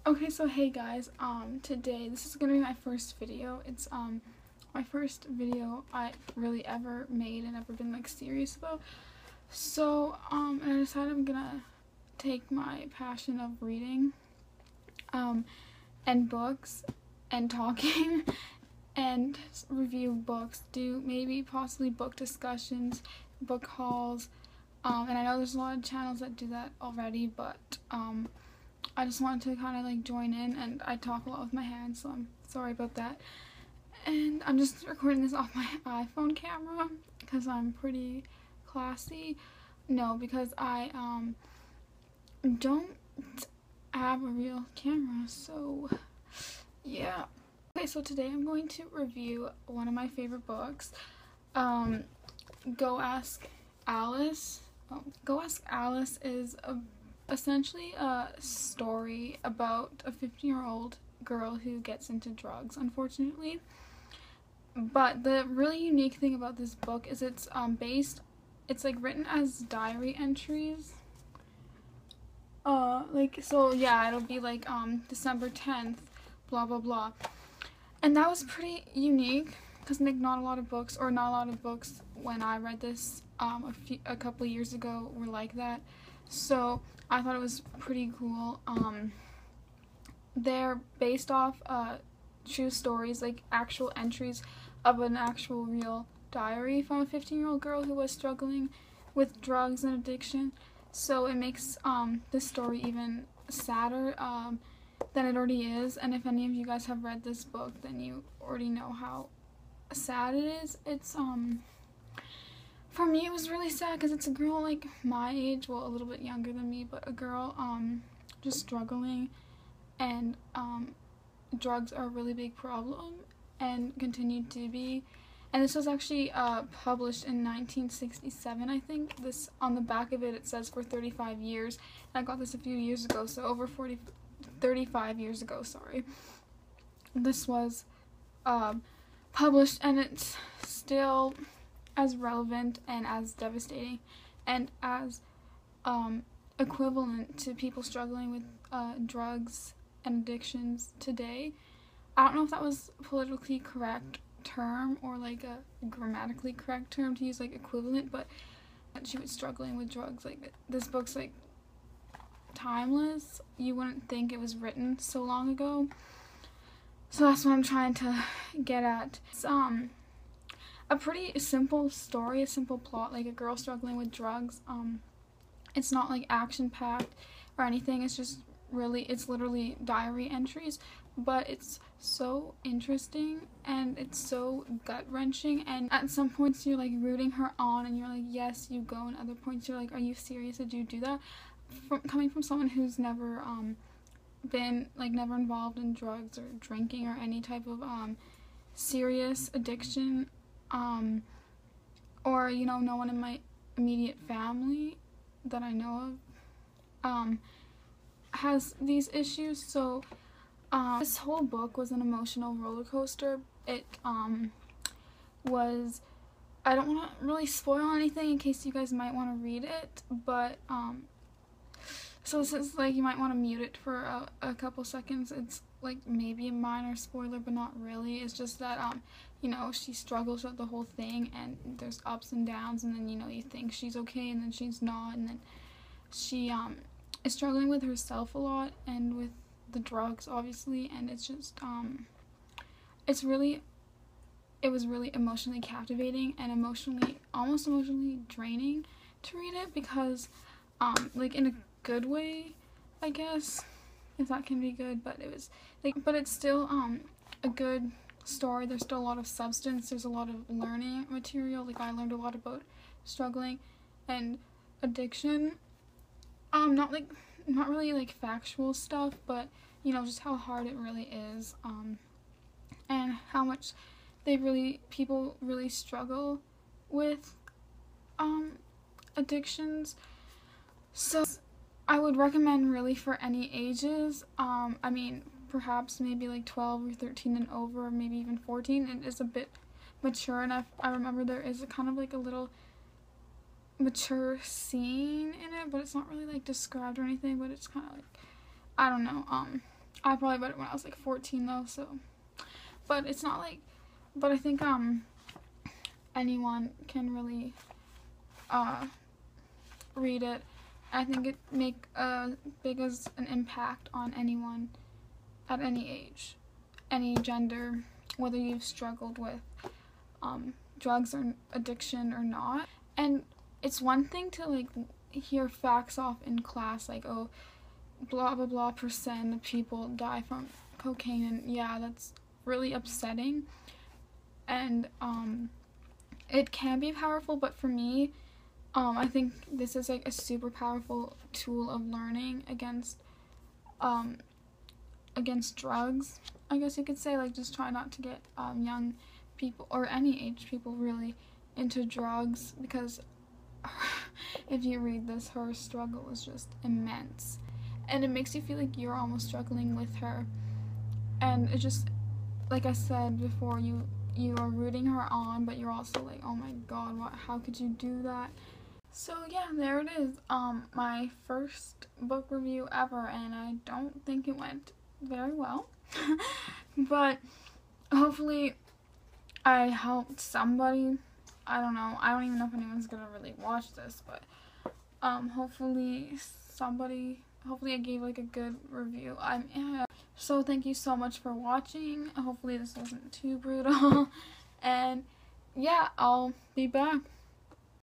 Okay, so hey guys, today this is gonna be my first video. It's my first video I really ever made and ever been like serious about. So and I decided I'm gonna take my passion of reading and books and talking and review books, do maybe possibly book discussions, book hauls, and I know there's a lot of channels that do that already, but I just wanted to kind of like join in, and I talk a lot with my hands, so I'm sorry about that. And I'm just recording this off my iPhone camera because I'm pretty classy. No, because I don't have a real camera, so yeah. Okay, so today I'm going to review one of my favorite books, Go Ask Alice. Go Ask Alice is essentially a story about a 15-year-old girl who gets into drugs, unfortunately. But the really unique thing about this book is it's like written as diary entries. So yeah, it'll be like December 10th, blah blah blah. And that was pretty unique because like not a lot of books when I read this a couple of years ago were like that. So I thought it was pretty cool. They're based off true stories, like actual entries of an actual real diary from a 15-year-old girl who was struggling with drugs and addiction. So it makes this story even sadder than it already is. And if any of you guys have read this book, then you already know how sad it is. It's for me, it was really sad because it's a girl like my age, well, a little bit younger than me, but a girl just struggling, and drugs are a really big problem and continue to be. And this was actually published in 1967, I think. This, on the back of it, it says for 35 years. And I got this a few years ago, so over 35 years ago, sorry. This was published, and it's still as relevant and as devastating and as equivalent to people struggling with drugs and addictions today. I don't know if that was a politically correct term or like a grammatically correct term to use, like equivalent, but she was struggling with drugs. Like, this book's like timeless. You wouldn't think it was written so long ago. So that's what I'm trying to get at. It's a pretty simple story, a simple plot, like a girl struggling with drugs. It's not like action-packed or anything. It's literally diary entries, but it's so interesting and it's so gut-wrenching, and at some points you're like rooting her on and you're like, yes, you go, and other points you're like, are you serious? Did you do that? Coming from someone who's never never involved in drugs or drinking or any type of serious addiction, or no one in my immediate family that I know of has these issues. So this whole book was an emotional roller coaster. It was, I don't want to really spoil anything in case you guys might want to read it, but so this is like, you might want to mute it for a couple seconds. It's like maybe a minor spoiler, but not really. It's just that she struggles with the whole thing, and there's ups and downs, and then you think she's okay and then she's not, and then she is struggling with herself a lot and with the drugs, obviously, and it's just it was really emotionally captivating and almost emotionally draining to read it, because like in a good way, I guess, if that can be good, but it was like, but it's still a good story. There's still a lot of substance, there's a lot of learning material. Like, I learned a lot about struggling and addiction, not really like factual stuff, but just how hard it really is, and how much people really struggle with addictions. So I would recommend really for any ages. I mean, perhaps maybe like 12 or 13 and over, maybe even 14. It is a bit mature enough. I remember there is a kind of like a little mature scene in it, but it's not really like described or anything, but it's kind of like, I don't know, I probably read it when I was like 14 though, so, but it's not like, but I think anyone can really read it. I think it make big as an impact on anyone at any age, any gender, whether you've struggled with drugs or addiction or not. And it's one thing to like hear facts off in class, like, oh, blah blah blah percent of people die from cocaine, and yeah, that's really upsetting, and it can be powerful, but for me, I think this is like a super powerful tool of learning against drugs, I guess you could say. Like, just try not to get young people, or any age people really, into drugs, because if you read this, her struggle was just immense, and it makes you feel like you're almost struggling with her, and it just, like I said before, you are rooting her on, but you're also like, oh my god, how could you do that? So yeah, there it is, my first book review ever, and I don't think it went very well, but hopefully I helped somebody. I don't know, I don't even know if anyone's gonna really watch this, but hopefully I gave like a good review. So thank you so much for watching. Hopefully this wasn't too brutal, and yeah, I'll be back.